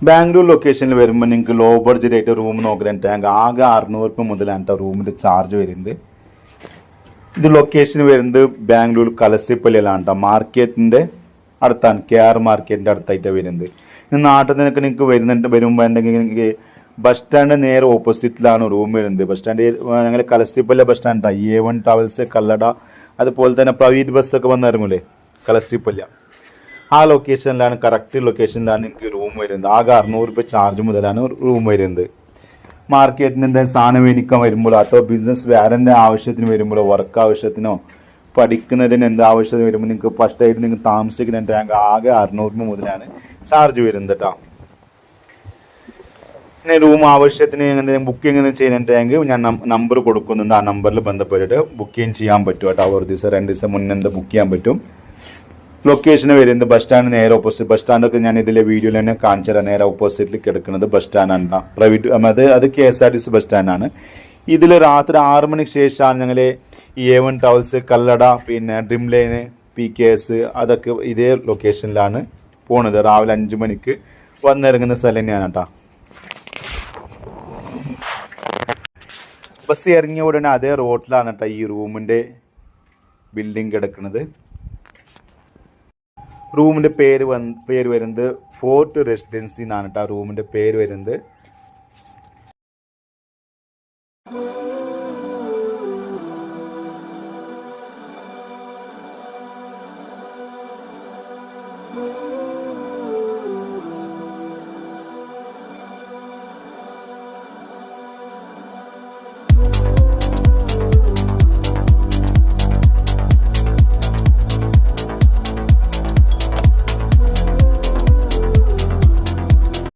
ബാംഗ്ലൂർ ലൊക്കേഷനിൽ വരുമ്പോൾ നിങ്ങൾക്ക് ലോ ബഡ്ജറ്റ് ആയിട്ട് റൂം നോക്കണമെങ്കിൽ ആകെ 600 രൂപ മുതലാണ് റൂമിൻ്റെ ചാർജ് വരുന്നത്. ഇത് ലൊക്കേഷൻ വരുന്നത് ബാംഗ്ലൂർ കലസിപ്പള്ളിയിലാണ് കേട്ടോ. മാർക്കറ്റിൻ്റെ അടുത്താണ്, KR മാർക്കറ്റിൻ്റെ അടുത്തായിട്ടാണ് വരുന്നത്. നാട്ടിൽ നിന്നൊക്കെ നിങ്ങൾക്ക് വരുമ്പോൾ ഉണ്ടെങ്കിൽ നിങ്ങൾക്ക് ബസ് സ്റ്റാൻഡ് നേരെ ഓപ്പോസിറ്റിലാണ് റൂം വരുന്നത്. ബസ് സ്റ്റാൻഡ് ഞങ്ങൾ Kalasipalya bus stand A1 travels Kallada, അതുപോലെ തന്നെ പ്രൈവറ്റ് ബസ്സൊക്കെ വന്ന് ഇറങ്ങൂലേ കലസിപ്പള്ളി, ആ ലൊക്കേഷനിലാണ്, കറക്റ്റ് ലൊക്കേഷനിലാണ് എനിക്ക് റൂം വരുന്നത്. ആകെ 600 രൂപ ചാർജ് മുതലാണ് റൂം വരുന്നത്. മാർക്കറ്റിന് എന്തെങ്കിലും സാധനം മേടിക്കാൻ വരുമ്പോഴോ അതോ ബിസിനസ് വേറെ എന്തെങ്കിലും ആവശ്യത്തിന് വരുമ്പോഴോ വർക്ക് ആവശ്യത്തിനോ പഠിക്കുന്നതിന് എന്ത് ആവശ്യത്തിന് വരുമ്പോൾ നിങ്ങൾക്ക് ഫസ്റ്റ് ആയിട്ട് നിങ്ങൾ താമസിക്കുന്ന ടാങ്ക് ആകെ 600 രൂപ മുതലാണ് ചാർജ് വരുന്നത് കേട്ടോ. പിന്നെ റൂം ആവശ്യത്തിന് എന്തെങ്കിലും ബുക്കിംഗ് ചെയ്യുന്ന ടാങ്ക് ഞാൻ നമ്പർ കൊടുക്കുന്നുണ്ട്. ആ നമ്പറിൽ ബന്ധപ്പെട്ടിട്ട് ബുക്കിംഗ് ചെയ്യാൻ പറ്റും കേട്ടോ. ഒരു ദിവസം 2 ദിവസം മുന്നേ ബുക്ക് ചെയ്യാൻ പറ്റും. ലൊക്കേഷൻ വരുന്നത് ബസ് സ്റ്റാൻഡ് നേരെ ഓപ്പോസിറ്റ്. ബസ് സ്റ്റാൻഡൊക്കെ ഞാൻ ഇതിലെ വീഡിയോയിൽ തന്നെ കാണിച്ചു തരാം. നേരെ ഓപ്പോസിറ്റിൽ കിടക്കുന്നത് ബസ് സ്റ്റാൻഡാണ്. പ്രൈവറ്റ് അത് KSRTC ബസ് സ്റ്റാൻഡാണ്. ഇതിൽ രാത്രി 6 മണിക്ക് ശേഷമാണ് ഞങ്ങൾ A1 ട്രാവൽസ് കല്ലട, പിന്നെ ഡ്രീം ലൈന്, PKS അതൊക്കെ ഇതേ ലൊക്കേഷനിലാണ് പോണത്. രാവിലെ 5 മണിക്ക് വന്നിറങ്ങുന്ന സ്ഥലം തന്നെയാണ് കേട്ടോ. ബസ് ഇറങ്ങിയ ഉടനെ അതേ റോഡിലാണ് കേട്ടോ ഈ റൂമിൻ്റെ ബിൽഡിംഗ് കിടക്കുന്നത്. റൂമിൻ്റെ പേര് വരുന്നത് ഫോർട്ട് റെസിഡൻസി എന്നാണ് കേട്ടോ റൂമിൻ്റെ പേര് വരുന്നത്.